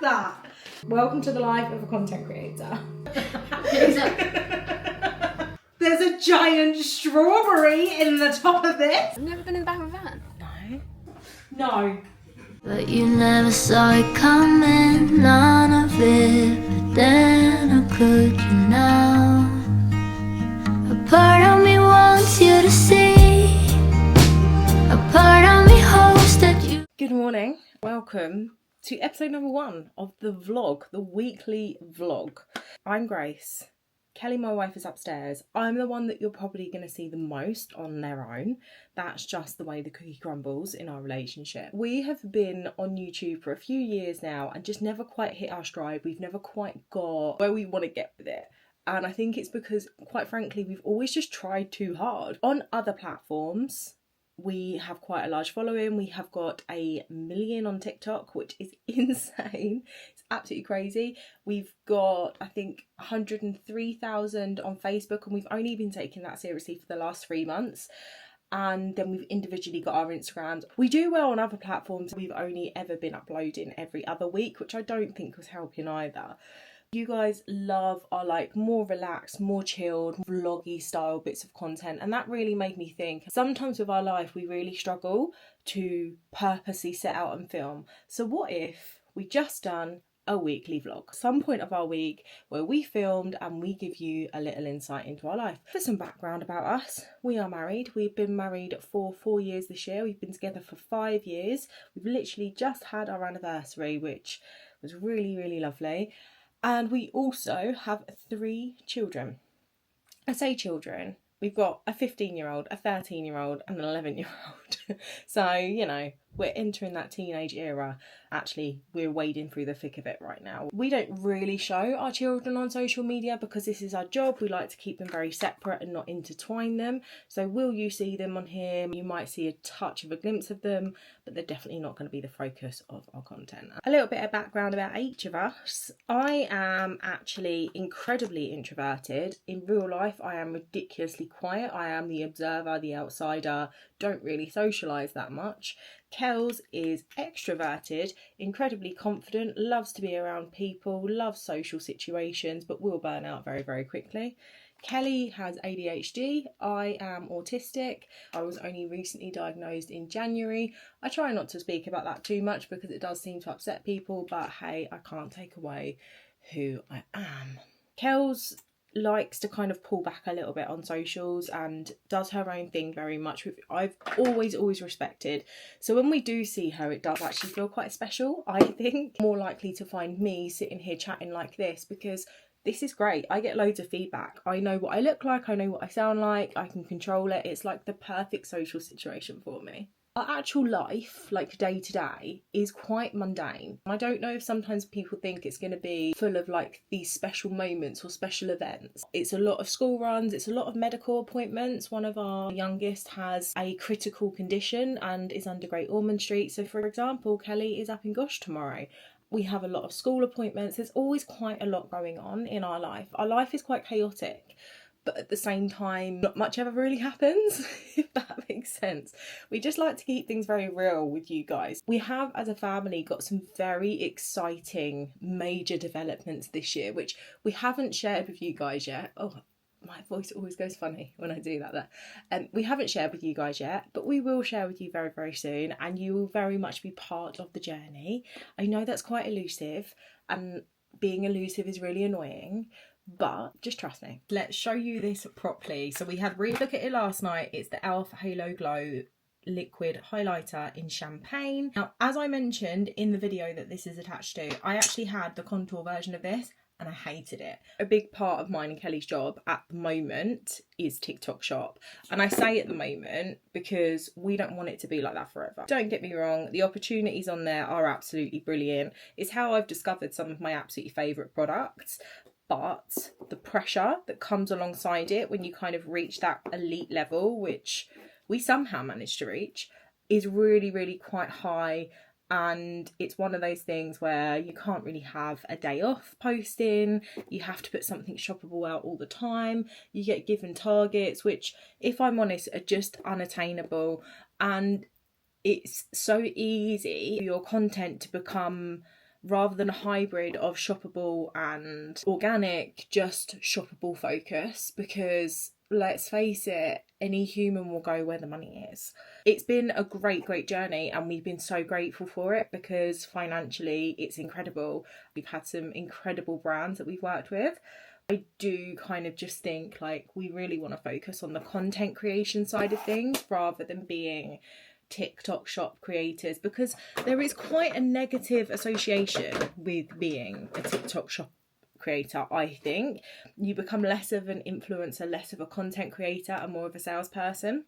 that. Welcome to the life of a content creator. There's a giant strawberry in the top of this. I've never been in the back of a van. No. But you never saw it coming, none of it. But then how could you now? A part of me wants you to see. A part of me hopes that you. Good morning. Welcome to episode number 1 of the vlog, the weekly vlog. I'm Grace. Kelly, my wife, is upstairs. I'm the one that you're probably going to see the most on their own. That's just the way the cookie crumbles in our relationship. We have been on YouTube for a few years now and just never quite hit our stride. We've never quite got where we want to get with it. And I think it's because, quite frankly, we've always just tried too hard. On other platforms, we have quite a large following. We have got 1 million on TikTok, which is insane. It's absolutely crazy. We've got, I think, 103,000 on Facebook, and we've only been taking that seriously for the last 3 months. And then we've individually got our Instagrams. We do well on other platforms. We've only ever been uploading every other week, which I don't think was helping either. You guys love our more relaxed, more chilled, vloggy style bits of content, and that really made me think sometimes with our life we really struggle to purposely set out and film. So what if we just done a weekly vlog, some point of our week where we filmed and we give you a little insight into our life. For some background about us, we are married. We've been married for 4 years this year. We've been together for 5 years. We've literally just had our anniversary, which was really, really lovely. And we also have 3 children. I say children, we've got a 15-year-old, a 13-year-old and an 11-year-old. So, you know, we're entering that teenage era. Actually, we're wading through the thick of it right now. We don't really show our children on social media because this is our job. We like to keep them very separate and not intertwine them. So will you see them on here? You might see a touch of a glimpse of them, but they're definitely not going to be the focus of our content. A little bit of background about each of us. I am actually incredibly introverted. In real life, I am ridiculously quiet. I am the observer, the outsider, don't really socialise that much. Kels is extroverted, incredibly confident, loves to be around people, loves social situations, but will burn out very, very quickly. Kelly has ADHD. I am autistic. I was only recently diagnosed in January. I try not to speak about that too much because it does seem to upset people, but hey, I can't take away who I am. Kels likes to kind of pull back a little bit on socials and does her own thing very much, which I've always respected. So when we do see her, it does actually feel quite special. I think more likely to find me sitting here chatting like this because this is great. I get loads of feedback. I know what I look like, I know what I sound like, I can control it. It's like the perfect social situation for me. Our actual life, like day to day, is quite mundane. I don't know if sometimes people think it's going to be full of like these special moments or special events. It's a lot of school runs, it's a lot of medical appointments. One of our youngest has a critical condition and is under Great Ormond Street. So for example, Kelly is up in Gosh tomorrow. We have a lot of school appointments. There's always quite a lot going on in our life. Our life is quite chaotic, but at the same time, not much ever really happens, if that makes sense. We just like to keep things very real with you guys. We have, as a family, got some very exciting major developments this year, which we haven't shared with you guys yet. Oh, my voice always goes funny when I do that there. We haven't shared with you guys yet, but we will share with you very, very soon, and you will very much be part of the journey. I know that's quite elusive, and being elusive is really annoying, but just trust me. Let's show you this properly. So we had a relook at it last night. It's the e.l.f. Halo Glow liquid highlighter in champagne. Now, as I mentioned in the video that this is attached to, I actually had the contour version of this and I hated it. A big part of mine and Kelly's job at the moment is TikTok shop. And I say at the moment because we don't want it to be like that forever. Don't get me wrong, the opportunities on there are absolutely brilliant. It's how I've discovered some of my absolutely favourite products. But the pressure that comes alongside it when you kind of reach that elite level, which we somehow managed to reach, is really, really quite high. And it's one of those things where you can't really have a day off posting. You have to put something shoppable out all the time. You get given targets, which, if I'm honest, are just unattainable. And it's so easy for your content to become rather than a hybrid of shoppable and organic, just shoppable focus, because let's face it, any human will go where the money is. It's been a great journey, and we've been so grateful for it because financially it's incredible. We've had some incredible brands that we've worked with. I do kind of just think like we really want to focus on the content creation side of things rather than being TikTok shop creators, because there is quite a negative association with being a TikTok shop creator. I think you become less of an influencer, less of a content creator, and more of a salesperson,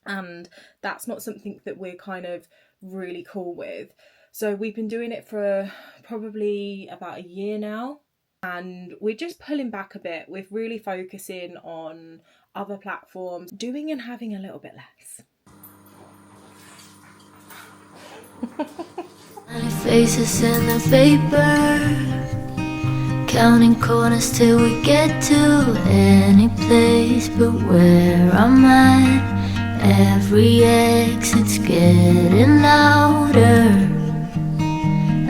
and that's not something that we're kind of really cool with. So we've been doing it for probably about a year now, and we're just pulling back a bit. We're really focusing on other platforms, doing and having a little bit less. Faces in the vapor, counting corners till we get to any place but where I'm at. Every exit's getting louder.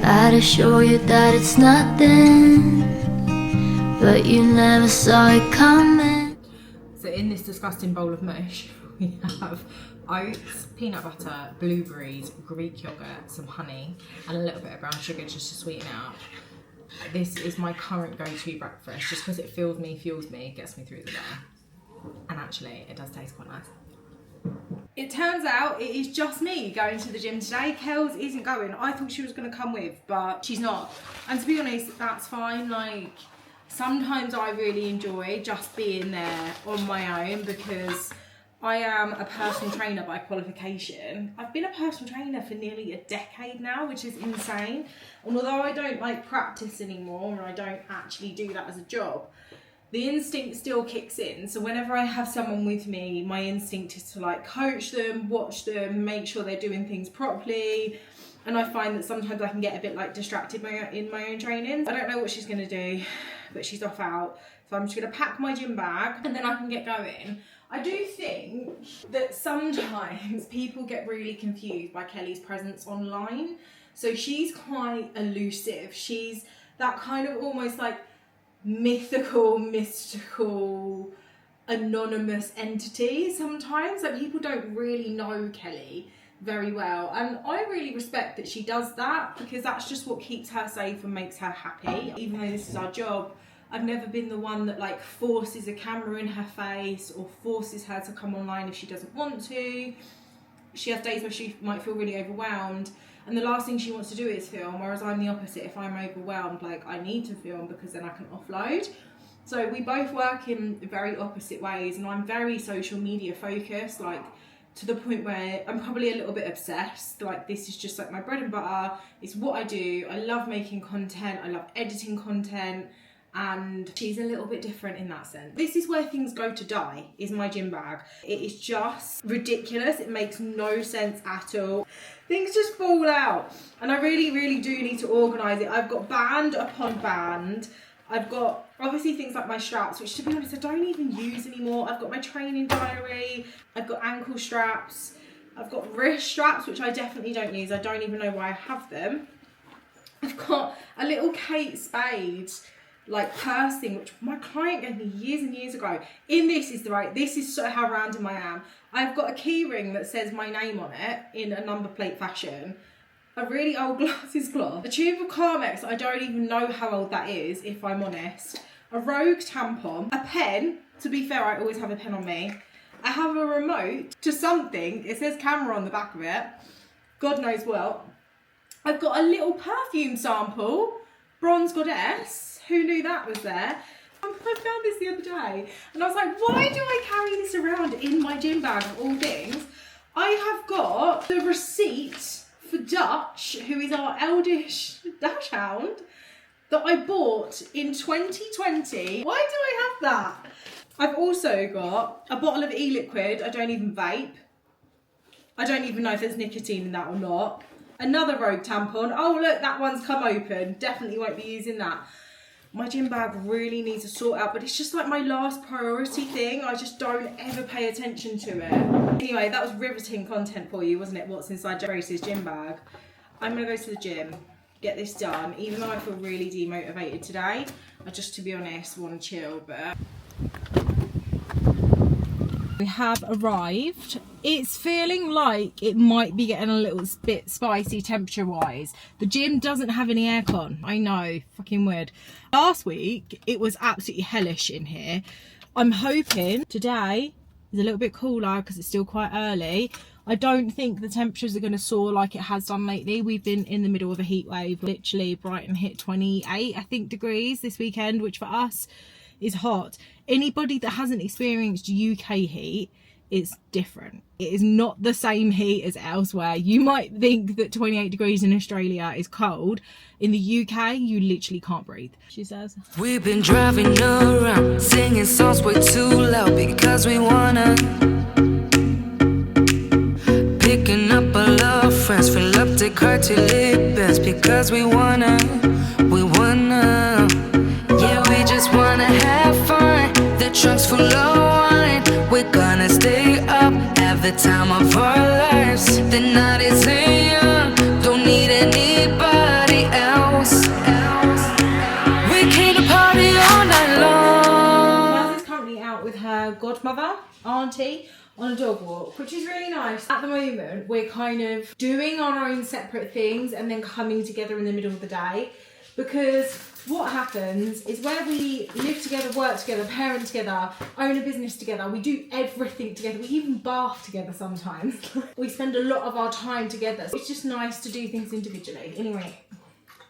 I'd assure you that it's nothing, but you never saw it coming. So in this disgusting bowl of mush, we have oats, peanut butter, blueberries, Greek yogurt, some honey, and a little bit of brown sugar just to sweeten it up. This is my current go-to breakfast, just because it fuels me, gets me through the day. And actually, it does taste quite nice. It turns out it is just me going to the gym today. Kels isn't going. I thought she was going to come with, but she's not. And to be honest, that's fine. Like, sometimes I really enjoy just being there on my own because I am a personal trainer by qualification. I've been a personal trainer for nearly a decade now, which is insane. And although I don't like practice anymore, and I don't actually do that as a job, the instinct still kicks in. So whenever I have someone with me, my instinct is to like coach them, watch them, make sure they're doing things properly. And I find that sometimes I can get a bit like distracted in my own training. I don't know what she's gonna do, but she's off out. So I'm just gonna pack my gym bag and then I can get going. I do think that sometimes people get really confused by Kelly's presence online. So she's quite elusive. She's that kind of almost like mythical, mystical, anonymous entity sometimes. Like people don't really know Kelly very well. And I really respect that she does that because that's just what keeps her safe and makes her happy. Even though this is our job, I've never been the one that like forces a camera in her face or forces her to come online if she doesn't want to. She has days where she might feel really overwhelmed and the last thing she wants to do is film, whereas I'm the opposite. If I'm overwhelmed, like I need to film because then I can offload. So we both work in very opposite ways, and I'm very social media focused, like to the point where I'm probably a little bit obsessed. Like this is just like my bread and butter. It's what I do. I love making content. I love editing content. And she's a little bit different in that sense. This is where things go to die, is my gym bag. It is just ridiculous. It makes no sense at all. Things just fall out. And I really do need to organise it. I've got band upon band. I've got obviously things like my straps, which to be honest, I don't even use anymore. I've got my training diary. I've got ankle straps. I've got wrist straps, which I definitely don't use. I don't even know why I have them. I've got a little Kate Spade like purse thing, which my client gave me years and years ago. This is so how random I am. I've got a key ring that says my name on it in a number plate fashion. A really old glasses cloth. A tube of Carmex, I don't even know how old that is, if I'm honest. A Rogue tampon. A pen. To be fair, I always have a pen on me. I have a remote to something. It says camera on the back of it. God knows what. I've got a little perfume sample. Bronze Goddess. Who knew that was there? I found this the other day and I was like, why do I carry this around in my gym bag of all things? I have got the receipt for Dutch, who is our eldest dachshund, that I bought in 2020. Why do I have that? I've also got a bottle of e-liquid. I don't even vape. I don't even know if there's nicotine in that or not. Another Rogue tampon. Oh look, that one's come open. Definitely won't be using that. My gym bag really needs to sort out, but it's just like my last priority thing. I just don't ever pay attention to it. Anyway, that was riveting content for you, wasn't it? What's inside Grace's gym bag. I'm gonna go to the gym. get this done, even though I feel really demotivated today. I just, to be honest, want to chill, but... We have arrived. It's feeling like it might be getting a little bit spicy temperature wise. The gym doesn't have any aircon. I know, fucking weird. Last week it was absolutely hellish in here. I'm hoping today is a little bit cooler because it's still quite early. I don't think the temperatures are going to soar like it has done lately. We've been in the middle of a heat wave. Literally Brighton hit 28 I think degrees this weekend, which for us is hot. Anybody that hasn't experienced UK heat, it's different. It is not the same heat as elsewhere. You might think that 28 degrees in Australia is cold. In the UK, you literally can't breathe, she says. We've been driving around, singing songs way too loud because we wanna. Picking up our love friends, fill up the car till it bends because we wanna. Yeah, we just wanna have fun. The trunk's full of wine. We're gonna stay up, have the time of our lives. The night is young, don't need anybody else. We came to party all night long. Naz is currently out with her godmother, auntie, on a dog walk, which is really nice. At the moment, we're kind of doing our own separate things and then coming together in the middle of the day, because what happens is where we live together, work together, parent together, own a business together, we do everything together, we even bath together sometimes. We spend a lot of our time together. It's just nice to do things individually. Anyway,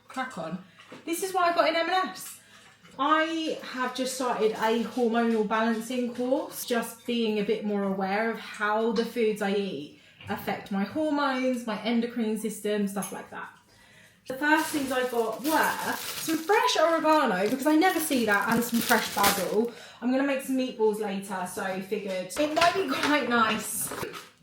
crack on. This is why I got in M&S. I have just started a hormonal balancing course, just being a bit more aware of how the foods I eat affect my hormones, my endocrine system, stuff like that. The first things I got were some fresh oregano, because I never see that, and some fresh basil. I'm going to make some meatballs later, so I figured it might be quite nice.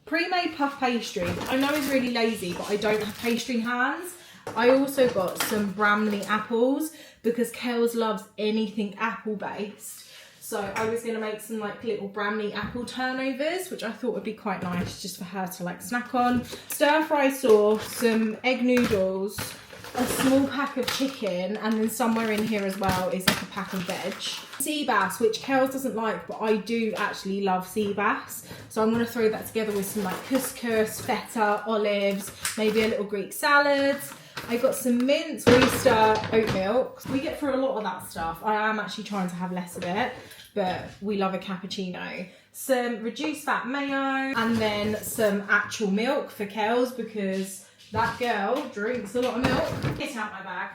Pre-made puff pastry, I know it's really lazy, but I don't have pastry hands. I also got some Bramley apples, because Kels loves anything apple based. So I was going to make some like little Bramley apple turnovers, which I thought would be quite nice just for her to like snack on. Stir fry sauce, some egg noodles, a small pack of chicken, and then somewhere in here as well is like a pack of veg. Sea bass, which Kels doesn't like, but I do actually love sea bass. So I'm going to throw that together with some like couscous, feta, olives, maybe a little Greek salad. I got some mince, oyster, oat milk. We get through a lot of that stuff. I am actually trying to have less of it, but we love a cappuccino. Some reduced fat mayo, and then some actual milk for Kels, because that girl drinks a lot of milk. Get out my bag.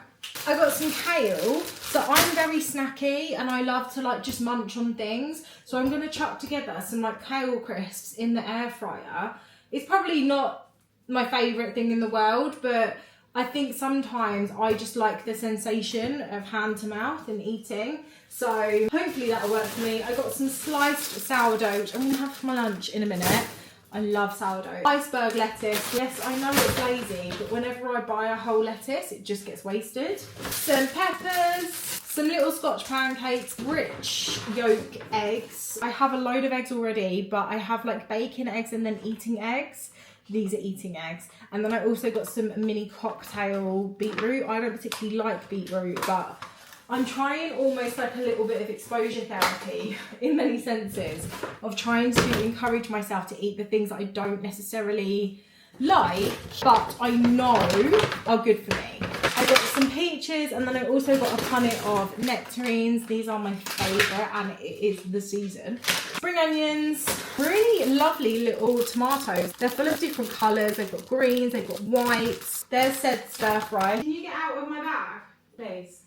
I got some kale. So I'm very snacky and I love to like just munch on things. So I'm going to chuck together some like kale crisps in the air fryer. It's probably not my favourite thing in the world, but I think sometimes I just like the sensation of hand to mouth and eating. So hopefully that'll work for me. I got some sliced sourdough, which I'm going to have for my lunch in a minute. I love sourdough. Iceberg lettuce. Yes, I know it's lazy, but whenever I buy a whole lettuce, it just gets wasted. Some peppers, some little Scotch pancakes, rich yolk eggs. I have a load of eggs already, but I have like bacon eggs and then eating eggs. These are eating eggs. And then I also got some mini cocktail beetroot. I don't particularly like beetroot, but I'm trying almost like a little bit of exposure therapy in many senses of trying to encourage myself to eat the things that I don't necessarily like, but I know are good for me. I got some peaches, and then I also got a punnet of nectarines. These are my favourite, and it is the season. Spring onions, really lovely little tomatoes. They're full of different colours. They've got greens, they've got whites. There's said stir fry. Can you get out of my bag, please?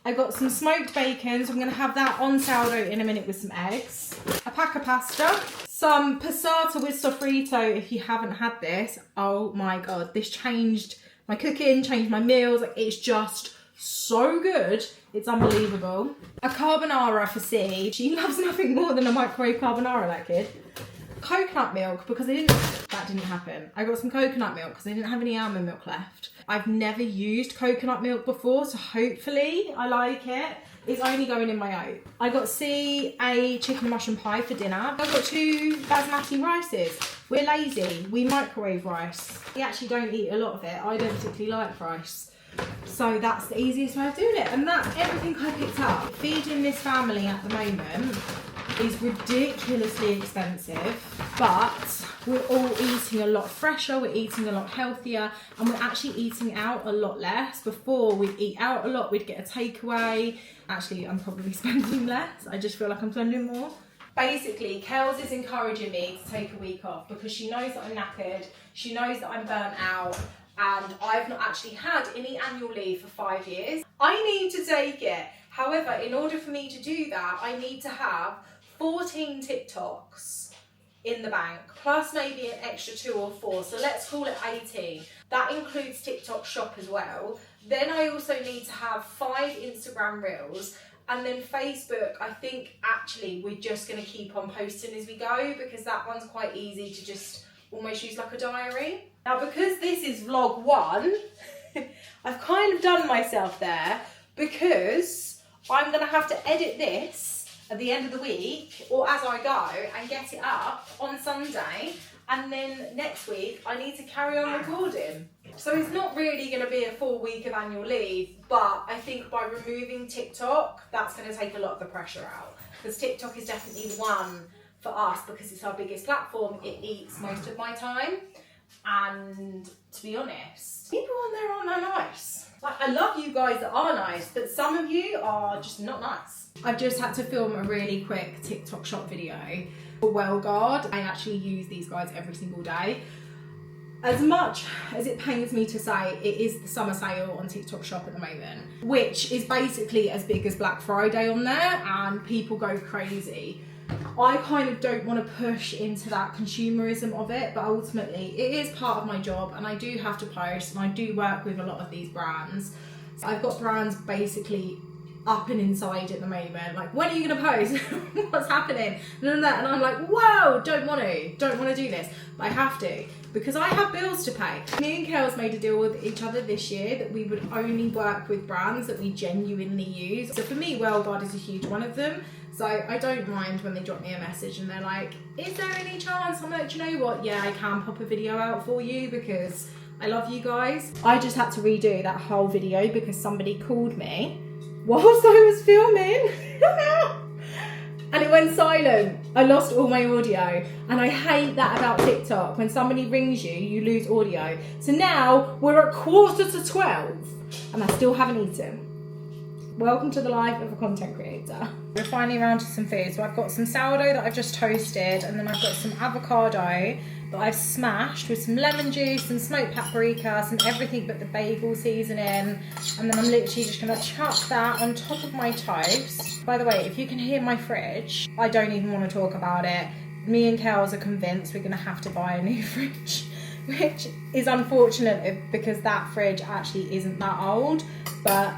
I got some smoked bacon, so I'm going to have that on sourdough in a minute with some eggs. A pack of pasta. Some passata with sofrito, if you haven't had this. Oh my god, this changed my cooking, changed my meals. Like, it's just so good. It's unbelievable. A carbonara for C. She loves nothing more than a microwave carbonara, that kid. Coconut milk, because that didn't happen. I got some coconut milk because I didn't have any almond milk left. I've never used coconut milk before, so hopefully I like it. It's only going in my oat. I got C a chicken mushroom pie for dinner. I got 2 basmati rices. We're lazy, we microwave rice. We actually don't eat a lot of it. I don't particularly like rice. So that's the easiest way of doing it. And that's everything I picked up. Feeding this family at the moment is ridiculously expensive, but we're all eating a lot fresher, we're eating a lot healthier, and we're actually eating out a lot less. Before, we'd eat out a lot, we'd get a takeaway. Actually, I'm probably spending less. I just feel like I'm spending more. Basically, Kels is encouraging me to take a week off because she knows that I'm knackered, she knows that I'm burnt out, and I've not actually had any annual leave for 5 years. I need to take it. However, in order for me to do that, I need to have 14 TikToks in the bank, plus maybe an extra 2 or 4, so let's call it 18. That includes TikTok Shop as well. Then I also need to have 5 Instagram Reels, and then Facebook, I think actually we're just going to keep on posting as we go, because that one's quite easy to just almost use like a diary. Now, because this is vlog 1, I've kind of done myself there, because I'm going to have to edit this at the end of the week or as I go and get it up on Sunday, and then next week I need to carry on recording. So it's not really going to be a full week of annual leave, but I think by removing TikTok, that's going to take a lot of the pressure out, because TikTok is definitely one for us because it's our biggest platform. It eats most of my time, and to be honest, people on there aren't that nice. Like, I love you guys that are nice, but some of you are just not nice. I've just had to film a really quick TikTok Shop video for WellGuard. I actually use these guys every single day. As much as it pains me to say, it is the summer sale on TikTok Shop at the moment, which is basically as big as Black Friday on there, and people go crazy. I kind of don't want to push into that consumerism of it, but ultimately it is part of my job and I do have to post, and I do work with a lot of these brands. I've got brands basically up and inside at the moment, like, when are you going to post? What's happening? And I'm like, whoa, don't want to do this, but I have to, because I have bills to pay. Me and Kels made a deal with each other this year that we would only work with brands that we genuinely use. So for me, WellGuard is a huge one of them. So I don't mind when they drop me a message and they're like, is there any chance? I'm like, do you know what? Yeah, I can pop a video out for you because I love you guys. I just had to redo that whole video because somebody called me whilst I was filming and it went silent. I lost all my audio, and I hate that about TikTok. When somebody rings you, you lose audio. So now we're at 11:45 and I still haven't eaten. Welcome to the life of a content creator. We're finally around to some food. So I've got some sourdough that I've just toasted, and then I've got some avocado that I've smashed with some lemon juice, some smoked paprika, some everything but the bagel seasoning, and then I'm literally just gonna chuck that on top of my toast. By the way, if you can hear my fridge, I don't even want to talk about it. Me and Kels are convinced we're gonna have to buy a new fridge, which is unfortunate because that fridge actually isn't that old, but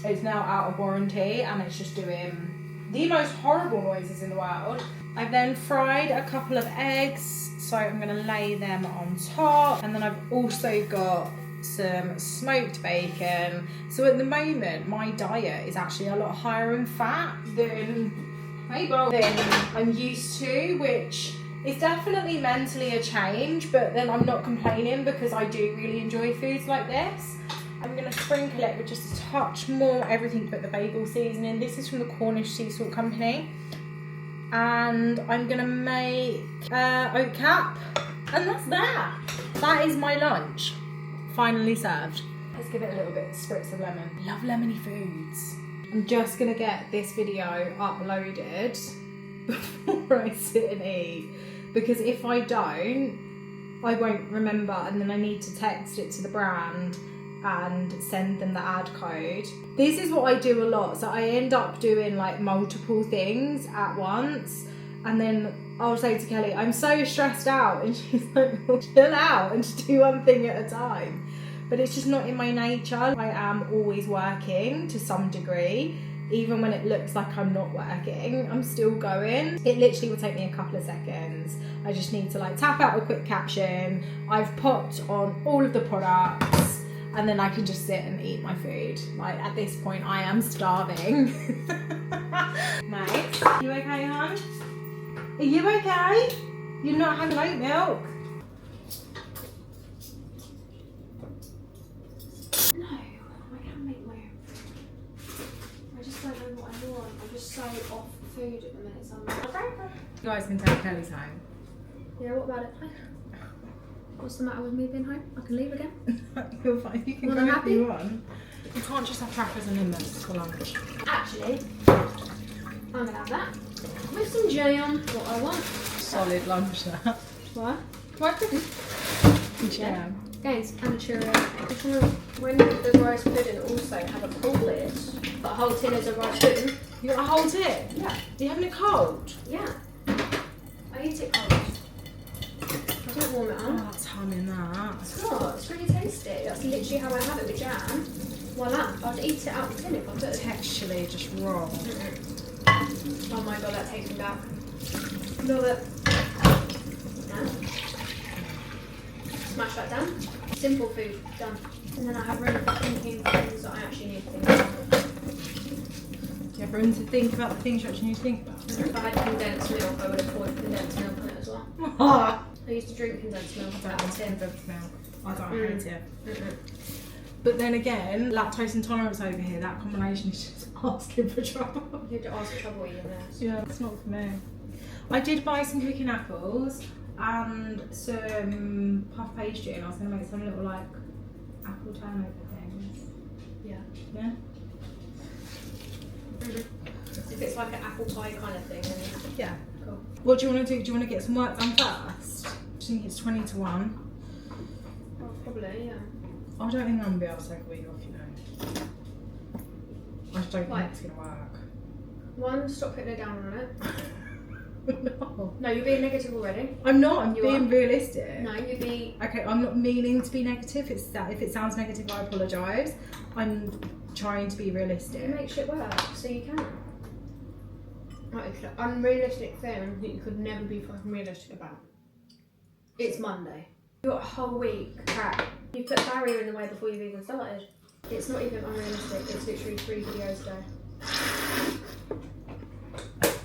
it's now out of warranty and it's just doing the most horrible noises in the world. I've then fried a couple of eggs, so I'm gonna lay them on top, and then I've also got some smoked bacon. So at the moment, my diet is actually a lot higher in fat than I'm used to, which is definitely mentally a change, but then I'm not complaining because I do really enjoy foods like this. I'm going to sprinkle it with just a touch more everything but the bagel seasoning. This is from the Cornish Sea Salt Company. And I'm going to make oat cap. And that's that. That is my lunch. Finally served. Let's give it a little bit of spritz of lemon. I love lemony foods. I'm just going to get this video uploaded before I sit and eat. Because if I don't, I won't remember, and then I need to text it to the brand and send them the ad code. This is what I do a lot, so I end up doing like multiple things at once, and then I'll say to Kelly, I'm so stressed out, and she's like, well, chill out and just do one thing at a time. But it's just not in my nature. I am always working to some degree. Even when it looks like I'm not working, I'm still going. It literally will take me a couple of seconds. I just need to like tap out a quick caption. I've popped on all of the products, and then I can just sit and eat my food. Like, at this point, I am starving. Mate, you okay, hon? Are you okay? You're not having oat milk? No. off food at the minute, so I'm You guys can take Kelly's home. Yeah, what about it? What's the matter with me being home? I can leave again. You're fine. You can Well, go I'm if happy. you want. You can't just have crackers and hummus for lunch. Actually, I'm gonna have that with some jam. What I want. Solid lunch that. What? What? Jam. Gains and a Cheerio. When you put the rice pudding, also have a cool lid. But a whole tin is a rice pudding. You got a whole tin? Yeah. Are you having it cold? Yeah. I eat it cold. I don't warm it Oh, up. that's humming that. It's not. It's really tasty. That's literally how I have it with jam. Voila. I'd eat it out the tin if I could. Texturally just wrong. Oh my god, that takes me back. Love it. Yeah. Smash that down. Simple food, done. And then I have room for thinking things that I actually need to think about. Do you have room to think about the things you actually need to think about? If I had condensed milk, I would have poured condensed milk on it as well. Ah! I used to drink condensed milk I out don't of tin. condensed milk. I don't hate it. Mm-mm. But then again, lactose intolerance over here, that combination is just asking for trouble. You had to ask for trouble eating this. Yeah, it's not for me. I did buy some cooking apples and some puff pastry, and I was going to make some little like apple turnover things. Yeah. Yeah? If it's like an apple pie kind of thing, then Yeah. cool. What do you want to do? Do you want to get some work done first? I think it's 20 to 1. Oh, probably, yeah. I don't think I'm going to be able to take a week off, you know. I just don't Why? think it's going to work. One, stop putting it down on it. No. No, you're being negative already. I'm not, I'm You being are. realistic. No, you'd be. Okay, I'm not meaning to be negative. It's that if it sounds negative, I apologise. I'm trying to be You realistic. make shit work, so you can. Right, it's an unrealistic thing that you could never be fucking realistic about. It's Monday. You've got a whole week. Crap. You put a barrier in the way before you've even started. It's not even unrealistic. It's literally 3 videos a day.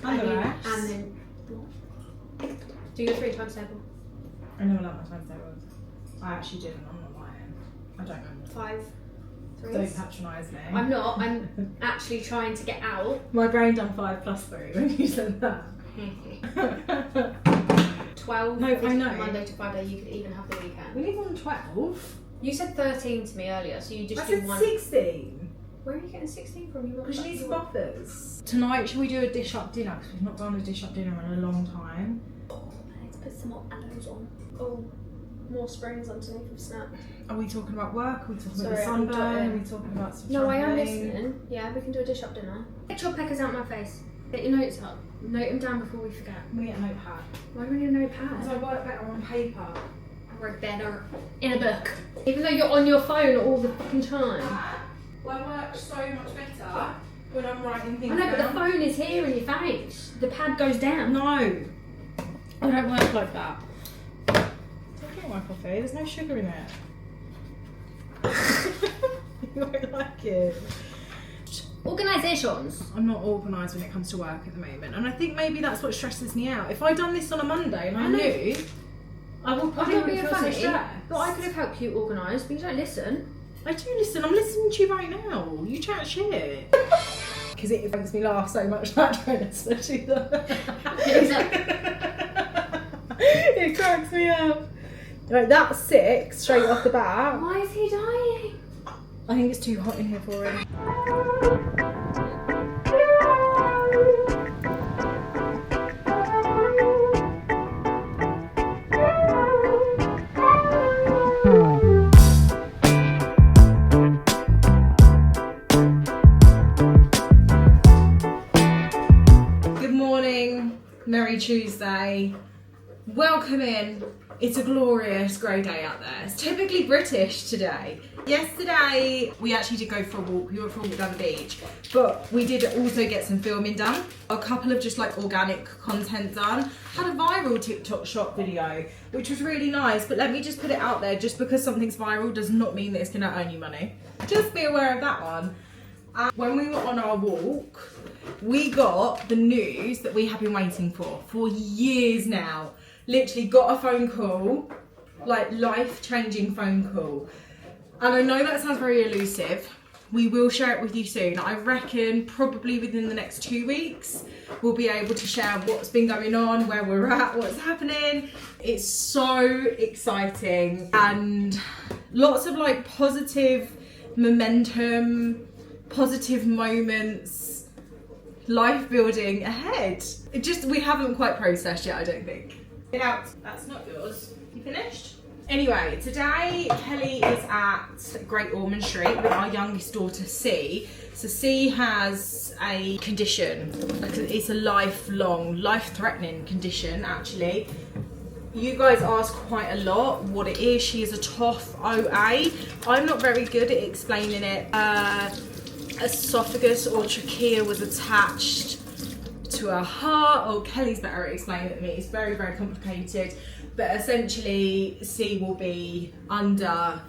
And then do your 3 times table. I never like my timetables. I actually didn't. I'm not lying. I don't remember. 5 Don't threes. patronise me. I'm not. I'm actually trying to get out. My brain done 5 plus 3 when you said that. 12. No, I know. Monday to Friday. You could even have the weekend. We need one 12. You said 13 to me earlier, so you just I do said one. 16. Where are you getting 16 from? You Because you need some buffers. Tonight, should we do a dish up dinner? Because we've not done a dish up dinner in a long time. I need to put some more aloes on. Oh, more springs underneath of snap. Are we talking about work? Are we talking Sorry, about the I'm sunburn? Are dotting. we talking about some No, I am travelling? listening. Yeah, we can do a dish up dinner. Get your peckers out my face. Get your notes up. Note them down before we forget. I'm going to get a notepad. Why do we need a Because I notepad? work better on paper. I work better in a book. Even though you're on your phone all the fucking time. Well, I work so much better when I'm writing I things know, but the down. phone is here in your face. The pad goes down. No. I don't work like that. Don't drink my coffee. There's no sugar in it. You won't like it. Organisations. I'm not organised when it comes to work at the moment, and I think maybe that's what stresses me out. If I'd done this on a Monday and I I know. knew, I would I'm probably not would being feel so funny, stressed. but I could have helped you organise, but you don't listen. I do listen. I'm listening to you right now. You chat shit. Because it makes me laugh so much that trying to switch either. It cracks me up. Right, that's 6 straight off the bat. Why is he dying? I think it's too hot in here for him. Good morning, Merry Tuesday. Welcome in. It's a glorious grey day out there. It's typically British today. Yesterday, we actually did go for a walk. We went for a walk down the beach, but we did also get some filming done. A couple of just like organic content done. Had a viral TikTok shop video, which was really nice, but let me just put it out there. Just because something's viral does not mean that it's gonna earn you money. Just be aware of that one. And when we were on our walk, we got the news that we have been waiting for years now. Literally got a phone call, like life-changing phone call. And I know that sounds very elusive, We will share it with you soon. I reckon probably within the next 2 weeks, we'll be able to share what's been going on, where we're at, what's happening. It's so exciting and lots of like positive momentum, positive moments, life building ahead. We haven't quite processed yet, I don't think. Get out, that's not yours. You finished? Anyway, today Kelly is at Great Ormond Street with our youngest daughter, C. So C has a condition, it's a lifelong, life-threatening condition actually. You guys ask quite a lot what it is. She is a TOF OA. I'm not very good at explaining it. Esophagus or trachea was attached to her heart, or Kelly's better at explaining it than me. It's very, very complicated. But essentially, C will be under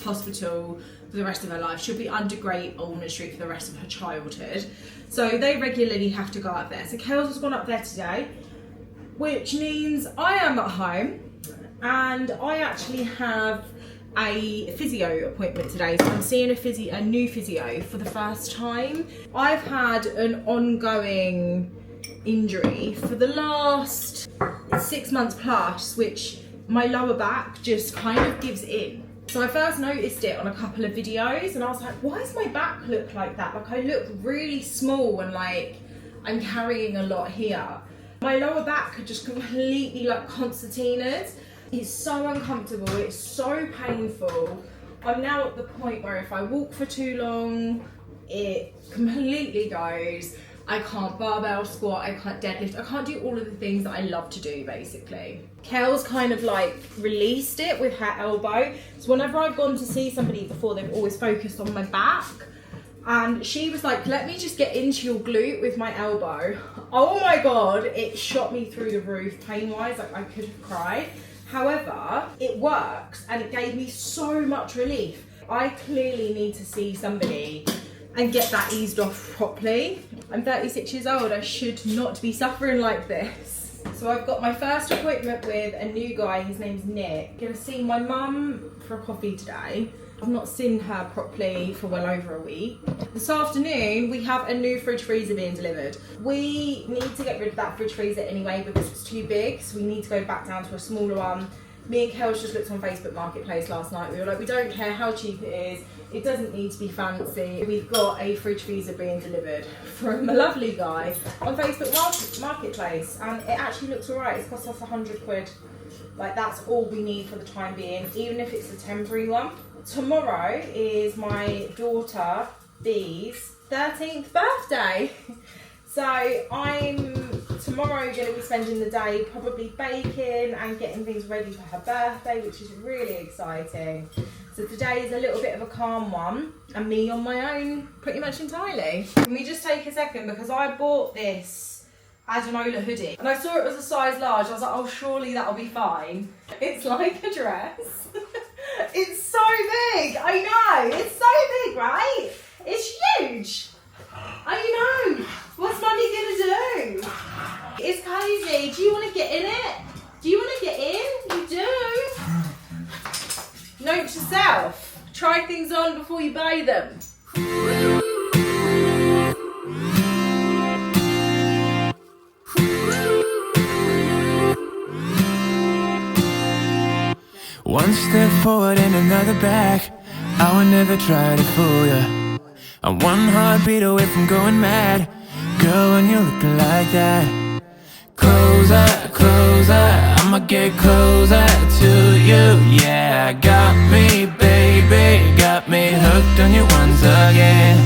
hospital for the rest of her life. She'll be under Great Ormond Street for the rest of her childhood. So they regularly have to go up there. So Kels has gone up there today, which means I am at home and I actually have a physio appointment today. So I'm seeing a new physio for the first time. I've had an ongoing injury for the last 6 months plus, which my lower back just kind of gives in. So I first noticed it on a couple of videos and I was like, why does my back look like that? Like I look really small and like I'm carrying a lot here. My lower back had just completely like concertinaed. It's so uncomfortable, it's so painful. I'm now at the point where if I walk for too long, it completely goes. I can't barbell squat, I can't deadlift, I can't do all of the things that I love to do basically. Kel's kind of like released it with her elbow. So whenever I've gone to see somebody before, they've always focused on my back. And she was like, let me just get into your glute with my elbow. Oh my God, it shot me through the roof pain-wise, like I could have cried. However, it works and it gave me so much relief. I clearly need to see somebody and get that eased off properly. I'm 36 years old, I should not be suffering like this. So I've got my first appointment with a new guy, his name's Nick. I'm gonna see my mum for a coffee today. I've not seen her properly for well over a week. This afternoon, we have a new fridge freezer being delivered. We need to get rid of that fridge freezer anyway because it's too big, so we need to go back down to a smaller one. Me and Kels just looked on Facebook Marketplace last night. We were like, we don't care how cheap it is. It doesn't need to be fancy. We've got a fridge freezer being delivered from a lovely guy on Facebook Marketplace, and it actually looks alright. It's cost us 100 quid. Like that's all we need for the time being, even if it's a temporary one. Tomorrow is my daughter Bee's 13th birthday. So I'm tomorrow going to be spending the day probably baking and getting things ready for her birthday, which is really exciting. So today is a little bit of a calm one and me on my own pretty much entirely. Can we just take a second, because I bought this Adenola hoodie and I saw it was a size large. I was like, oh surely that'll be fine. It's like a dress. It's so big, I know, it's so big, right? It's huge. I know. What's Mummy gonna do? It's cozy. Do you want to get in it? Do you want to get in? You do. Note to self: try things on before you buy them. One step forward and another back. I would never try to fool ya. I'm one heartbeat away from going mad. Girl, when you're looking like that, closer, closer, I'ma get closer to you. Yeah, got me, baby, got me hooked on you once again.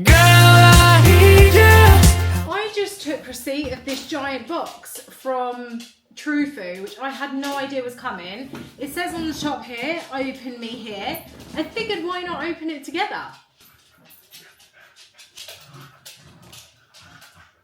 Girl, I need you. I just took receipt of this giant box from Tru Fru, which I had no idea was coming. It says on the top here, open me here. I figured why not open it together?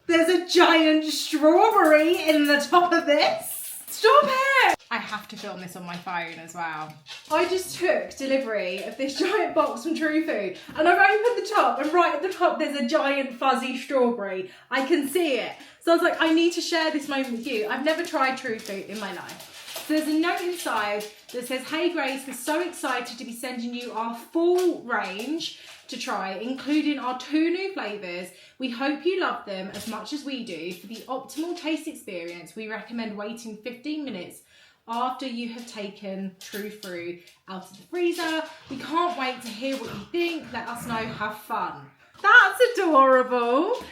There's a giant strawberry in the top of this. Stop it! I have to film this on my phone as well. I just took delivery of this giant box from Tru Fru and I've opened the top, and right at the top there's a giant fuzzy strawberry. I can see it. So I was like, I need to share this moment with you. I've never tried Tru Fru in my life. So there's a note inside that says, hey Grace, we're so excited to be sending you our full range. to try, including our 2 new flavours. We hope you love them as much as we do. For the optimal taste experience, we recommend waiting 15 minutes after you have taken Tru Fru out of the freezer. We can't wait to hear what you think. Let us know, have fun. That's adorable.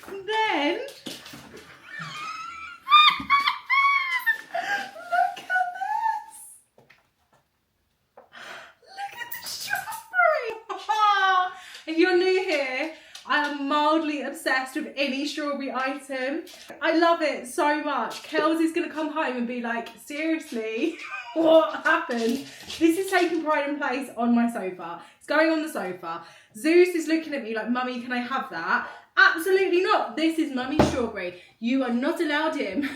Then, look at this. Look at the strawberry. If you're new here, I am mildly obsessed with any strawberry item. I love it so much. Kels is gonna come home and be like, seriously, what happened? This is taking pride in place on my sofa. It's going on the sofa. Zeus is looking at me like, Mummy, can I have that? Absolutely not. This is Mummy's strawberry. You are not allowed him.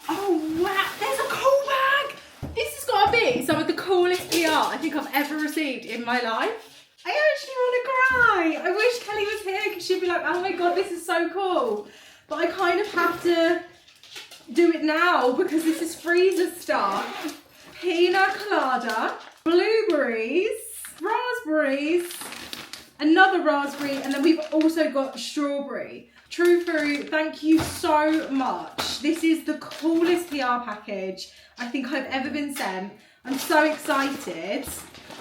Oh wow, there's a cool bag. This has got to be some of the coolest PR I think I've ever received in my life. I actually want to cry. I wish Kelly was here because she'd be like, oh my God, this is so cool. But I kind of have to do it now because this is freezer stuff. Pina colada, blueberries, raspberries, another raspberry, and then we've also got strawberry. Tru Fru, thank you so much. This is the coolest PR package I think I've ever been sent. I'm so excited.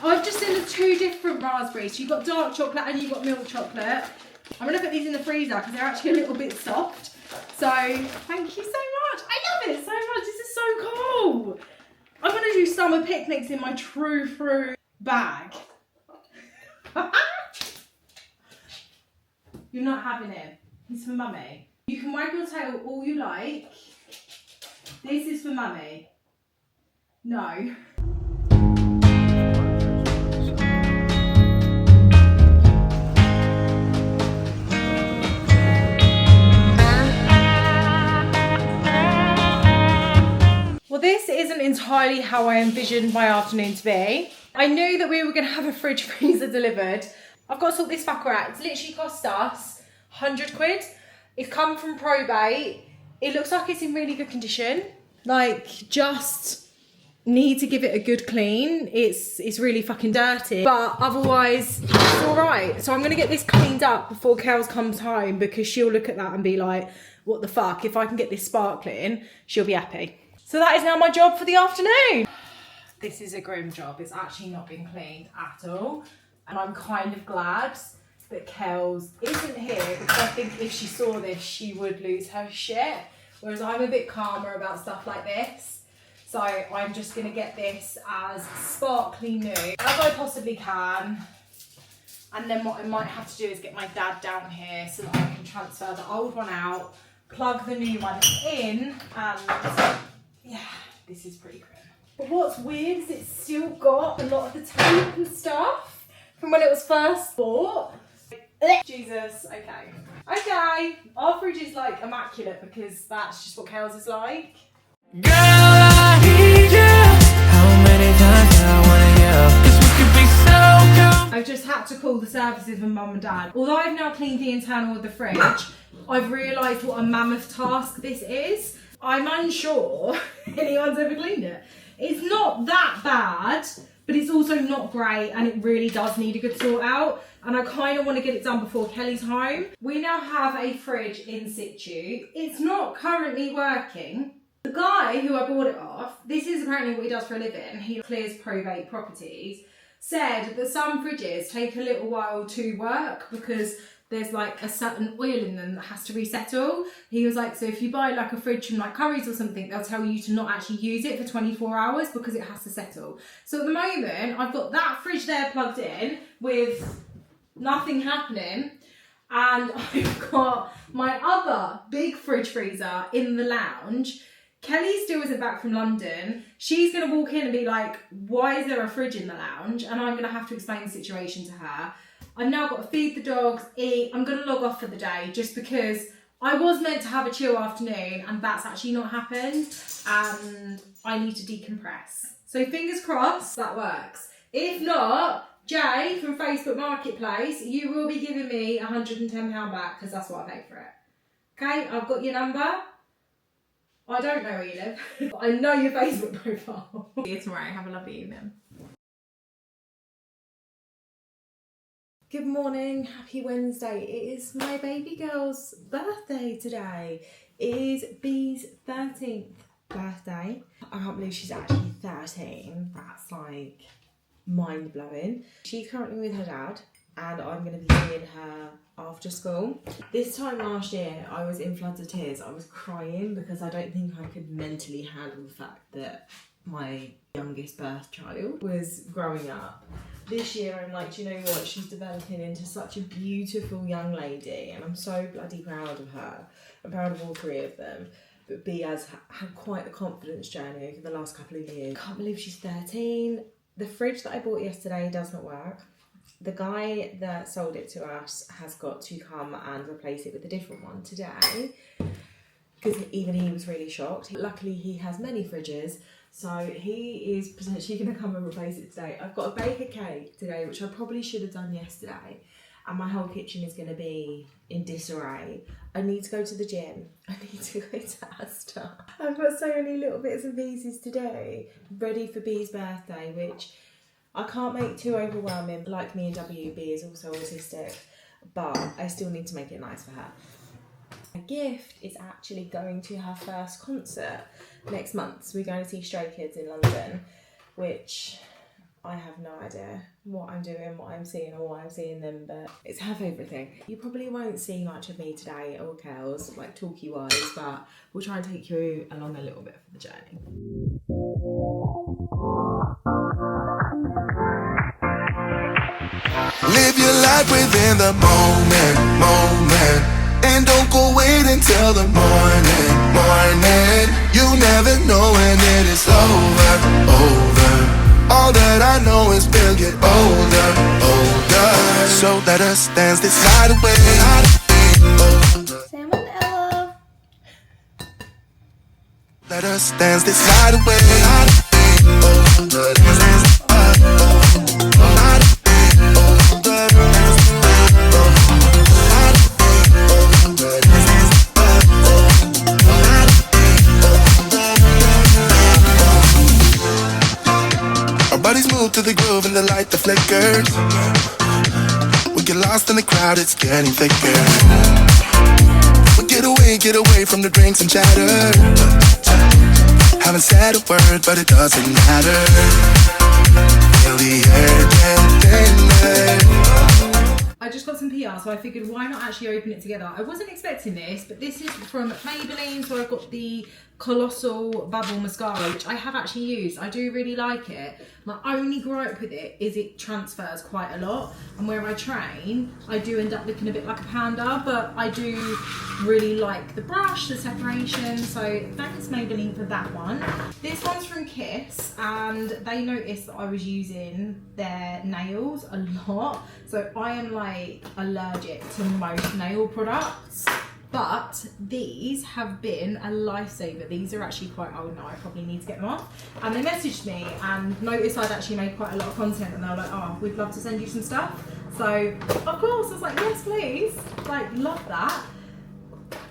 I've just seen the 2 different raspberries. You've got dark chocolate and you've got milk chocolate. I'm gonna put these in the freezer because they're actually a little bit soft. So thank you so much. I love it so much. This is so cool. I'm gonna do summer picnics in my Tru Fru bag. You're not having him. He's for Mummy. You can wag your tail all you like. This is for Mummy. No. Well, this isn't entirely how I envisioned my afternoon to be. I knew that we were going to have a fridge freezer delivered. I've got to sort this fucker out. It's literally cost us 100 quid. It's come from probate. It looks like it's in really good condition. Like, just need to give it a good clean. It's really fucking dirty, but otherwise it's all right. So I'm going to get this cleaned up before Kels comes home because she'll look at that and be like, what the fuck? If I can get this sparkling, she'll be happy. So that is now my job for the afternoon. This is a grim job. It's actually not been cleaned at all. And I'm kind of glad that Kels isn't here because I think if she saw this, she would lose her shit. Whereas I'm a bit calmer about stuff like this. So I'm just gonna get this as sparkly new as I possibly can. And then what I might have to do is get my dad down here so that I can transfer the old one out, plug the new one in, and yeah, this is pretty grim. But what's weird is it's still got a lot of the tape and stuff from when it was first bought. Jesus, okay. Okay, our fridge is like immaculate because that's just what Kels is like. Girl, I need you. How many times do I wanna yell? 'Cause we could be so cool. I've just had to call the services of Mum and Dad. Although I've now cleaned the internal of the fridge, I've realised what a mammoth task this is. I'm unsure anyone's ever cleaned it. It's not that bad, but it's also not great and it really does need a good sort out. And I kind of want to get it done before Kelly's home. We now have a fridge in situ. It's not currently working. The guy who I bought it off, this is apparently what he does for a living, he clears probate properties, said that some fridges take a little while to work because there's like a certain oil in them that has to resettle. He was like, so if you buy like a fridge from like Currys or something, they'll tell you to not actually use it for 24 hours because it has to settle. So at the moment, I've got that fridge there plugged in with nothing happening. And I've got my other big fridge freezer in the lounge. Kelly still isn't back from London. She's going to walk in and be like, why is there a fridge in the lounge? And I'm going to have to explain the situation to her. I've now got to feed the dogs, eat. I'm going to log off for the day just because I was meant to have a chill afternoon and that's actually not happened. And I need to decompress. So fingers crossed that works. If not, Jay from Facebook Marketplace, you will be giving me £110 back because that's what I paid for it. Okay, I've got your number. I don't know where you live, but I know your Facebook profile. See you tomorrow. Have a lovely evening. Good morning, happy Wednesday. It is my baby girl's birthday today. It is Bee's 13th birthday. I can't believe she's actually 13. That's like mind-blowing. She's currently with her dad and I'm going to be seeing her after school. This time last year I was in floods of tears. I was crying because I don't think I could mentally handle the fact that my youngest birth child was growing up. This year I'm like, do you know what, she's developing into such a beautiful young lady and I'm so bloody proud of her. I'm proud of all three of them. But Bea has had quite the confidence journey over the last couple of years. Can't believe she's 13. The fridge that I bought yesterday does not work. The guy that sold it to us has got to come and replace it with a different one today because even he was really shocked. Luckily he has many fridges, so he is potentially going to come and replace it today. I've got to bake a cake today, which I probably should have done yesterday, and my whole kitchen is going to be in disarray. I need to go to the gym. I need to go to Asda. I've got so many little bits and pieces to do, ready for Bee's birthday, which I can't make too overwhelming. Like me and WB is also autistic, but I still need to make it nice for her. A gift is actually going to her first concert next month. So we're going to see Stray Kids in London, which I have no idea what I'm doing, what I'm seeing or why I'm seeing them, but it's her favourite thing. You probably won't see much of me today or Kels, like talky wise, but we'll try and take you along a little bit for the journey. Live your life within the moment. And don't go wait until the morning. You never know when it is over. All that I know is we'll get older. So let us dance this night away. Sam and Ella. Let us dance this night away. Bodies move to the groove and the light that flickers. We get lost in the crowd, it's getting thicker. We get away from the drinks and chatter. Haven't said a word, but it doesn't matter. Feel the air getting. I just got some PR, so I figured why not actually open it together. I wasn't expecting this, but this is from Maybelline, so I've got the Colossal Bubble Mascara, which I have actually used. I do really like it. My only gripe with it is it transfers quite a lot, and where I train, I do end up looking a bit like a panda, but I do really like the brush, the separation, so thanks Maybelline for that one. This one's from CAKES, and they noticed that I was using their nails a lot, so I am like allergic to most nail products. But these have been a lifesaver. These are actually quite old now. I probably need to get them off. And they messaged me and noticed I'd actually made quite a lot of content, and they were like, oh, we'd love to send you some stuff. So, of course, I was like, yes, please. Like, love that.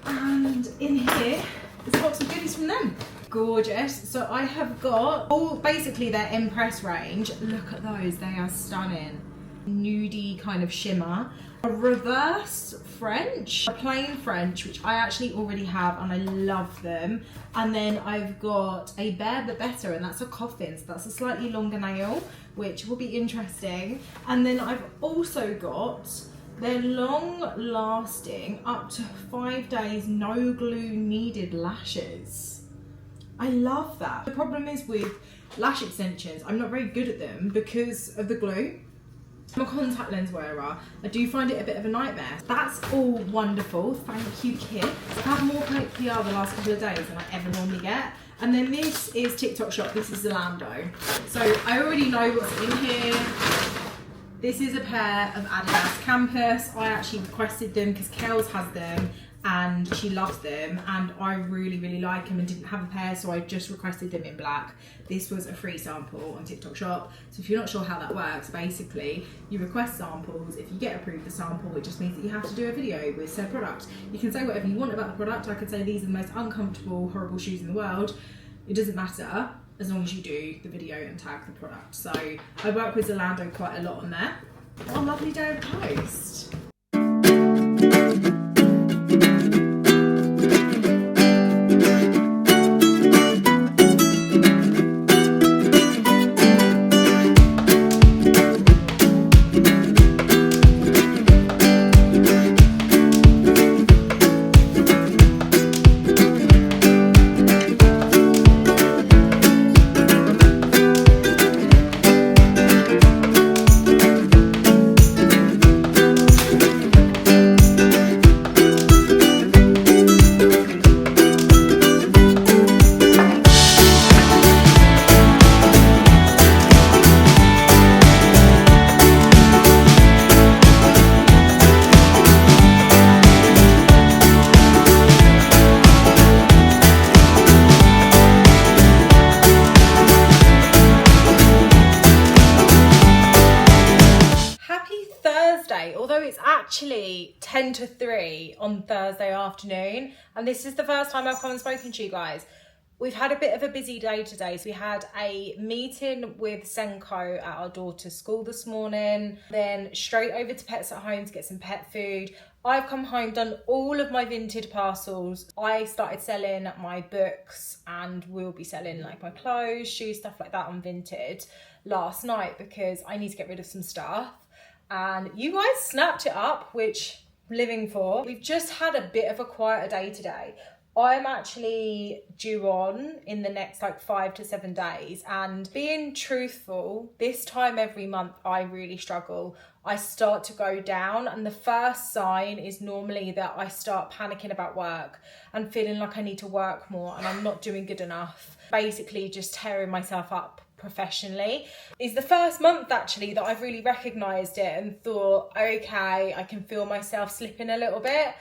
And in here, there's a box of goodies from them. Gorgeous. So I have got all basically their Impress range. Look at those, they are stunning. Nudie kind of shimmer. A reverse French, a plain French, which I actually already have and I love them. And then I've got a Bare But Better, and that's a coffin, so that's a slightly longer nail, which will be interesting. And then I've also got their long lasting, up to 5 days, no glue needed lashes. I love that. The problem is with lash extensions, I'm not very good at them because of the glue. I'm a contact lens wearer. I do find it a bit of a nightmare. That's all wonderful. Thank you, Kit. I've had more PR the last couple of days than I ever normally get. And then this is TikTok Shop. This is Zalando. So I already know what's in here. This is a pair of Adidas Campus. I actually requested them because Kels has them and she loves them, and I really, really like them and didn't have a pair, so I just requested them in black. This was a free sample on TikTok Shop. So if you're not sure how that works, basically you request samples. If you get approved the sample, it just means that you have to do a video with said product. You can say whatever you want about the product. I could say these are the most uncomfortable, horrible shoes in the world. It doesn't matter as long as you do the video and tag the product. So I work with Zalando quite a lot on there. What a lovely day of post. Although it's actually 10 to 3 on Thursday afternoon, and this is the first time I've come and spoken to you guys. We've had a bit of a busy day today. So we had a meeting with Senko at our daughter's school this morning, then straight over to Pets at Home to get some pet food. I've come home, done all of my Vinted parcels. I started selling my books and will be selling like my clothes, shoes, stuff like that on Vinted last night because I need to get rid of some stuff. And you guys snapped it up, which I'm living for. We've just had a bit of a quieter day today. I'm actually due on in the next like 5 to 7 days, and being truthful, this time every month I really struggle. I start to go down, and the first sign is normally that I start panicking about work and feeling like I need to work more and I'm not doing good enough. Basically just tearing myself up professionally. Is the first month actually that I've really recognised it and thought, okay, I can feel myself slipping a little bit.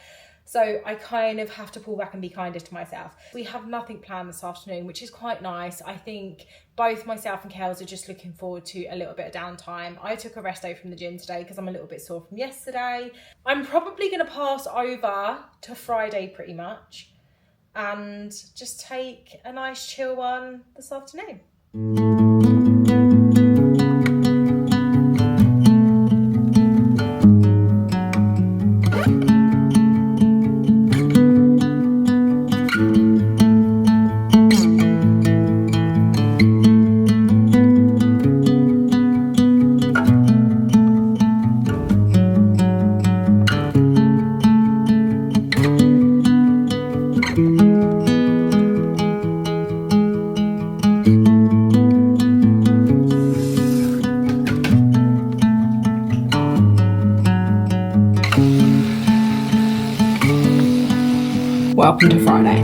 So I kind of have to pull back and be kinder to myself. We have nothing planned this afternoon, which is quite nice. I think both myself and Kels are just looking forward to a little bit of downtime. I took a rest day from the gym today because I'm a little bit sore from yesterday. I'm probably going to pass over to Friday pretty much and just take a nice chill one this afternoon. Welcome to Friday.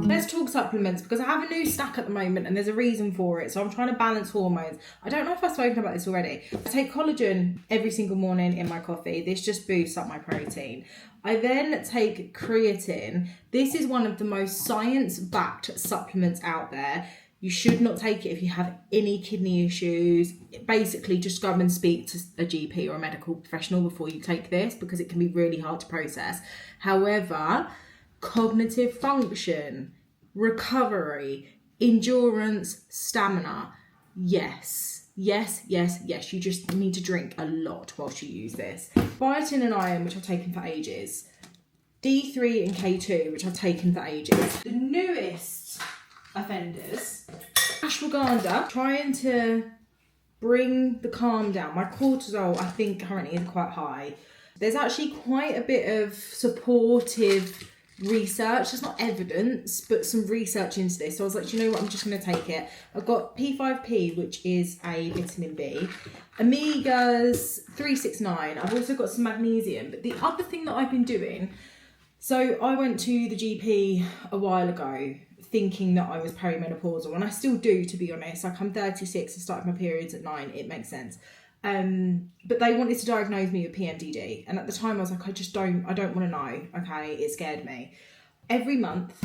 Let's talk supplements because I have a new stack at the moment and there's a reason for it. So I'm trying to balance hormones. I don't know if I've spoken about this already. I take collagen every single morning in my coffee. This just boosts up my protein. I then take creatine. This is one of the most science-backed supplements out there. You should not take it if you have any kidney issues. Basically, just go and speak to a GP or a medical professional before you take this because it can be really hard to process. However, cognitive function, recovery, endurance, stamina, yes. Yes, you just need to drink a lot whilst you use this. Biotin and iron, which I've taken for ages. D3 and K2, which I've taken for ages. The newest offenders, ashwagandha, trying to bring the calm down. My cortisol, I think, currently is quite high. There's actually quite a bit of supportive research. There's not evidence, but some research into this. So I was like, you know what, I'm just going to take it. I've got P5P, which is a vitamin B, Omegas 369. I've also got some magnesium. But the other thing that I've been doing, so I went to the GP a while ago thinking that I was perimenopausal, and I still do, to be honest. Like, I'm 36, I started my periods at 9, it makes sense. But they wanted to diagnose me with PMDD, and at the time I was like, I don't want to know. Okay, it scared me. Every month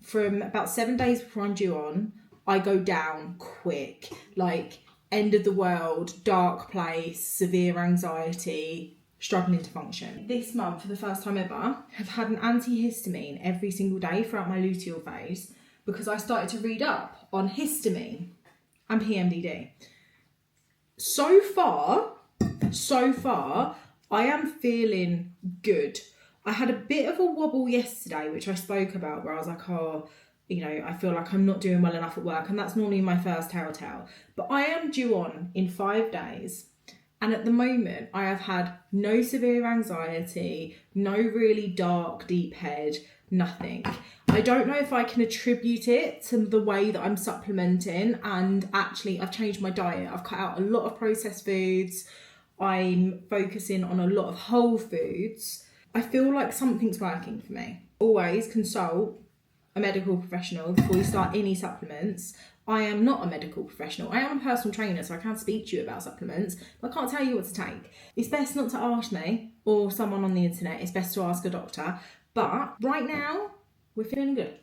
from about 7 days before I'm due on, I go down quick. Like, end of the world, dark place, severe anxiety, struggling to function. This month, for the first time ever, I've had an antihistamine every single day throughout my luteal phase because I started to read up on histamine and PMDD. So far, I am feeling good. I had a bit of a wobble yesterday, which I spoke about, where I was like, oh, you know, I feel like I'm not doing well enough at work, and that's normally my first telltale. But I am due on in 5 days, and at the moment I have had no severe anxiety, no really dark, deep head, nothing. I don't know if I can attribute it to the way that I'm supplementing, and actually I've changed my diet. I've cut out a lot of processed foods. I'm focusing on a lot of whole foods. I feel like something's working for me. Always consult a medical professional before you start any supplements. I am not a medical professional. I am a personal trainer, so I can't speak to you about supplements, but I can't tell you what to take. It's best not to ask me or someone on the internet. It's best to ask a doctor. But right now, we're feeling good.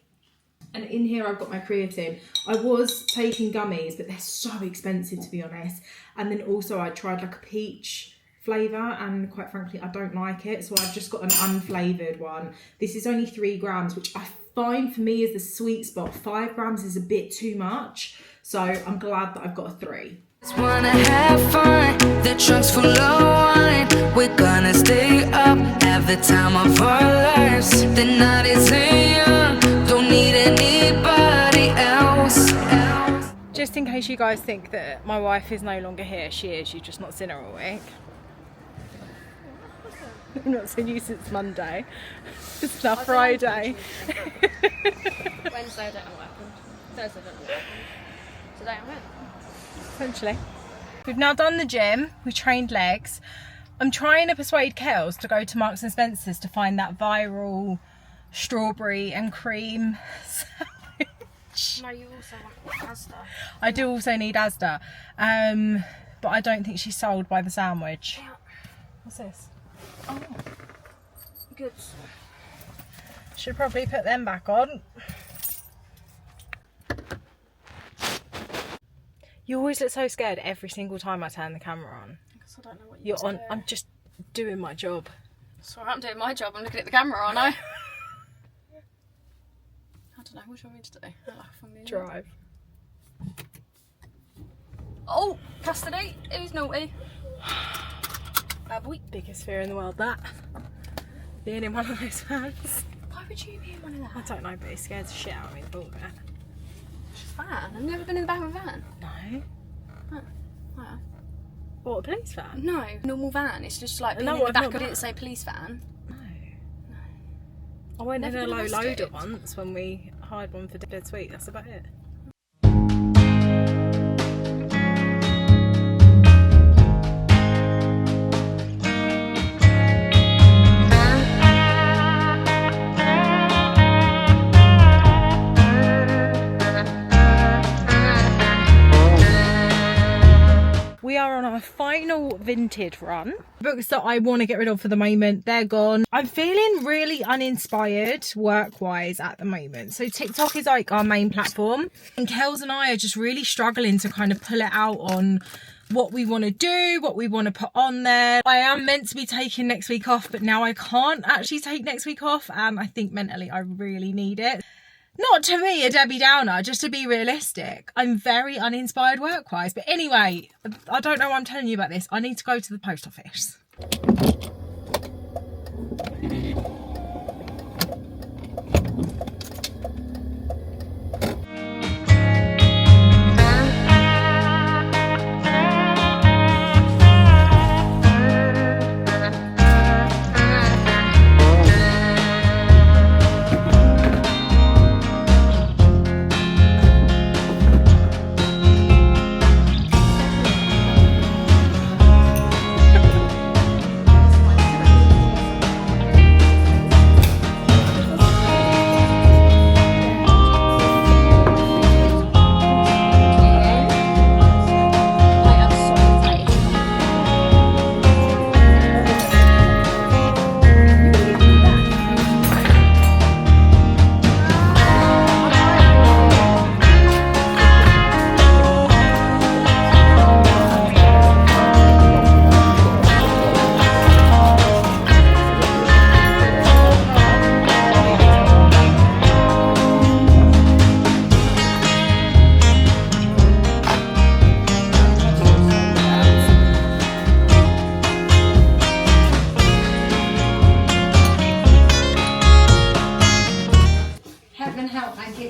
And in here I've got my creatine. I was taking gummies, but they're so expensive, to be honest. And then also I tried like a peach flavour, and quite frankly I don't like it, so I've just got an unflavoured one. This is only 3 grams, which I find for me is the sweet spot. 5 grams is a bit too much, so I'm glad that I've got a 3. Just wanna have fun, the trunk's full of wine. We're gonna stay up, have the time of our lives. The night is young, don't need anybody else. Just in case you guys think that my wife is no longer here, she is. You've just not seen her all week. I've not seen you since Monday. It's now Friday. Wednesday I don't know what happened. Thursday I don't know what happened. Today I'm in. Essentially. We've now done the gym, we trained legs. I'm trying to persuade Kels to go to Marks and Spencer's to find that viral strawberry and cream sandwich. No, you also want Asda. I do also need Asda, but I don't think she's sold by the sandwich. Yeah. What's this? Oh. Good. Should probably put them back on. You always look so scared every single time I turn the camera on. Because I don't know what You're on. I'm just doing my job. So I'm doing my job. I'm looking at the camera, aren't I? I don't know. What do you want me to do? Drive. Oh, custody. Who's naughty? Bad boy. Biggest fear in the world, that. Being in one of those vans. Why would you be in one of that? I don't know, but it scares the shit out of me, the thought of it. Van? I've never been in the back of a van. No. Oh, I have. What, a police van? No, normal van. It's just like being No, in the I've back. not I didn't that. say police van. No. I went Never in a been low arrested? loader once when we hired one for Dead Sweet. That's about it. We are on our final Vinted run. Books that I want to get rid of for the moment, they're gone. I'm feeling really uninspired work-wise at the moment. So TikTok is like our main platform. And Kels and I are just really struggling to kind of pull it out on what we want to do, what we want to put on there. I am meant to be taking next week off, but now I can't actually take next week off. And I think mentally I really need it. Not to me a Debbie Downer, just to be realistic. I'm very uninspired work-wise. But anyway, I don't know why I'm telling you about this. I need to go to the post office.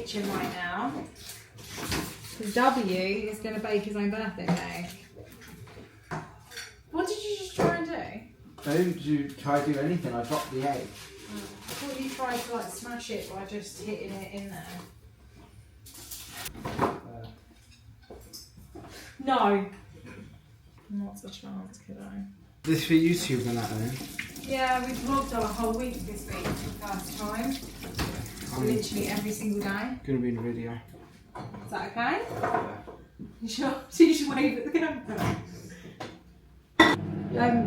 kitchen right now. Because W is going to bake his own birthday cake. What did you just try and do? I didn't try to do anything, I dropped the egg. I thought you tried to like smash it by just hitting it in there. No. Not a chance, could I? This for YouTube and that then? Yeah, we've vlogged our whole week this week for the first time. Literally every single day. Gonna be in the video. Is that okay? Yeah. You sure? So you should wave at the camera.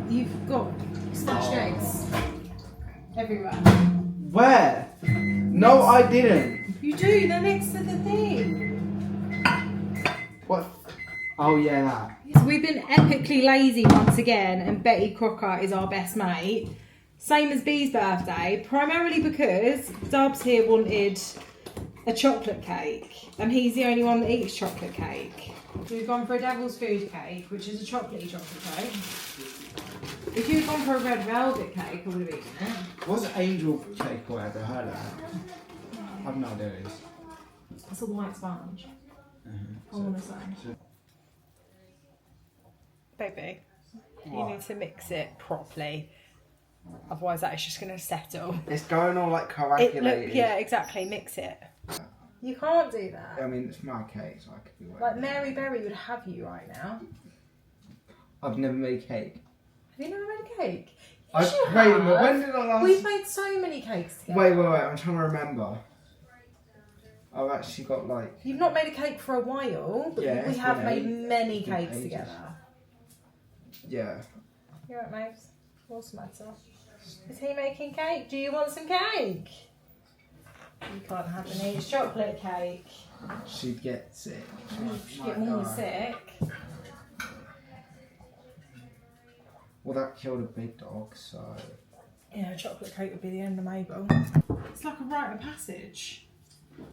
You've got smashed eggs everywhere. Where? No, I didn't. You do, they're next to the thing. What? Oh yeah, that. So we've been epically lazy once again, and Betty Crocker is our best mate. Same as Bee's birthday, primarily because Dubs here wanted a chocolate cake, and he's the only one that eats chocolate cake. So we've gone for a devil's food cake, which is a chocolatey chocolate cake. If you had gone for a red velvet cake, I would have eaten it. What's angel cake or whatever? Heard of that? I've no idea what it is. It's a white sponge. I want to say. Baby, you need to mix it properly. Otherwise that is just going to settle. It's going all like coagulated. Yeah, exactly. Mix it. You can't do that. I mean, it's my cake, so I could be whatever. Like Mary Berry would have you right now. I've never made cake. Have you never made a cake? Wait a minute, when did I last... We've made so many cakes together. Wait, I'm trying to remember. I've actually got like... You've not made a cake for a while, but Yeah, we it's have been made ages. many It's been cakes ages. together. Yeah. You right, Mabes? What's the matter? Is he making cake? Do you want some cake? You can't have any. It's chocolate cake. She'd get sick. You get more sick. Well, that killed a big dog, so... Yeah, chocolate cake would be the end of Mabel. It's like a rite of passage.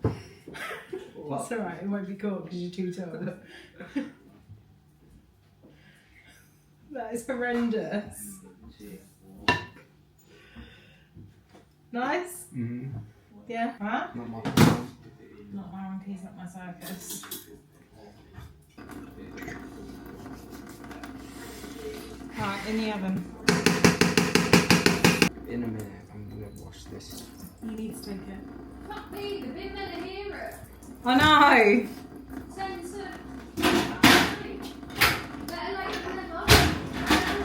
It's alright, it won't be caught because you're too tall. That is horrendous. Nice? Mm-hmm. Yeah? Huh? Not my problem. Not my monkeys, not my circus. Right, in the oven. In a minute, I'm gonna wash this. You need to take it. Fuck me, they've been meant to hear it. I know! Censor.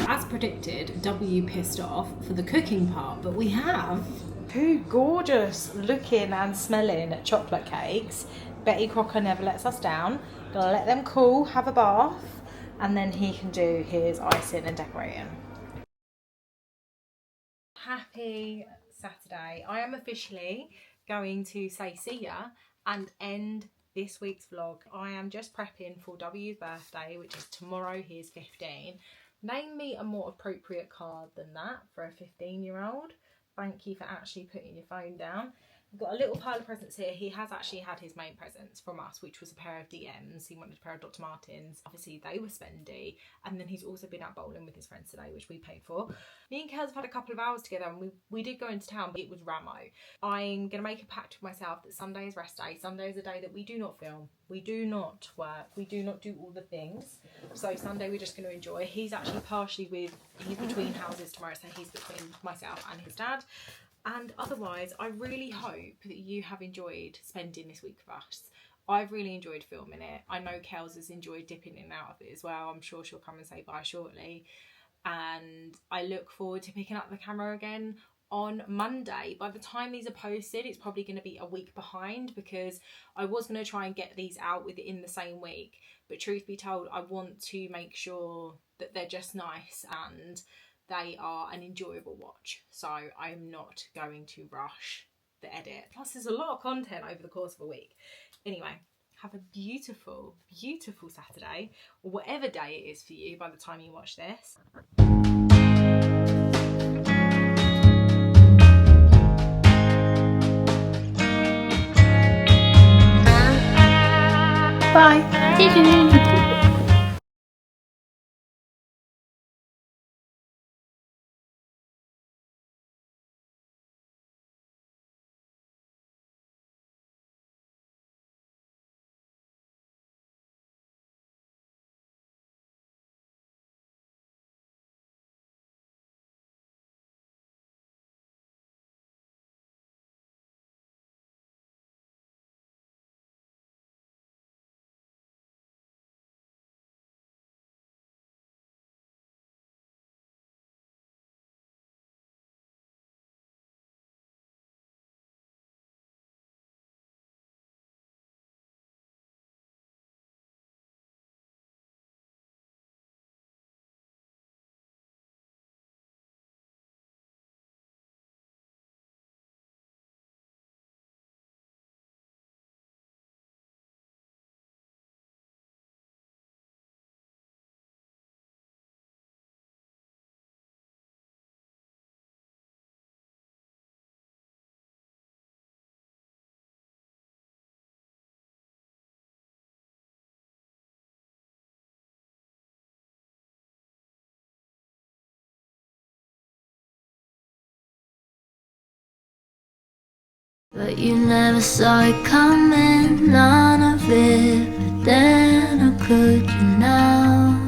As predicted, W pissed off for the cooking part, but we have two gorgeous looking and smelling chocolate cakes. Betty Crocker never lets us down. Gonna let them cool, have a bath, and then he can do his icing and decorating. Happy Saturday. I am officially going to say see ya and end this week's vlog. I am just prepping for W's birthday, which is tomorrow. He is 15. Name me a more appropriate card than that for a 15-year-old. Thank you for actually putting your phone down. I've got a little pile of presents here. He has actually had his main presents from us, which was a pair of DMs. He wanted a pair of Dr. Martens. Obviously, they were spendy. And then he's also been out bowling with his friends today, which we paid for. Me and Kels have had a couple of hours together, and we did go into town, but it was Ramo. I'm going to make a pact with myself that Sunday is rest day. Sunday is a day that we do not film. We do not work. We do not do all the things. So Sunday we're just going to enjoy. He's actually he's between houses tomorrow, so he's between myself and his dad. And otherwise, I really hope that you have enjoyed spending this week with us. I've really enjoyed filming it. I know Kels has enjoyed dipping in and out of it as well. I'm sure she'll come and say bye shortly. And I look forward to picking up the camera again on Monday. By the time these are posted, it's probably going to be a week behind because I was going to try and get these out within the same week. But truth be told, I want to make sure that they're just nice and they are an enjoyable watch, so I'm not going to rush the edit. Plus there's a lot of content over the course of a week. Anyway, have a beautiful, beautiful Saturday, or whatever day it is for you by the time you watch this. Bye. But you never saw it coming, none of it. But then, how could you now?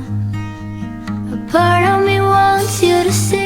A part of me wants you to see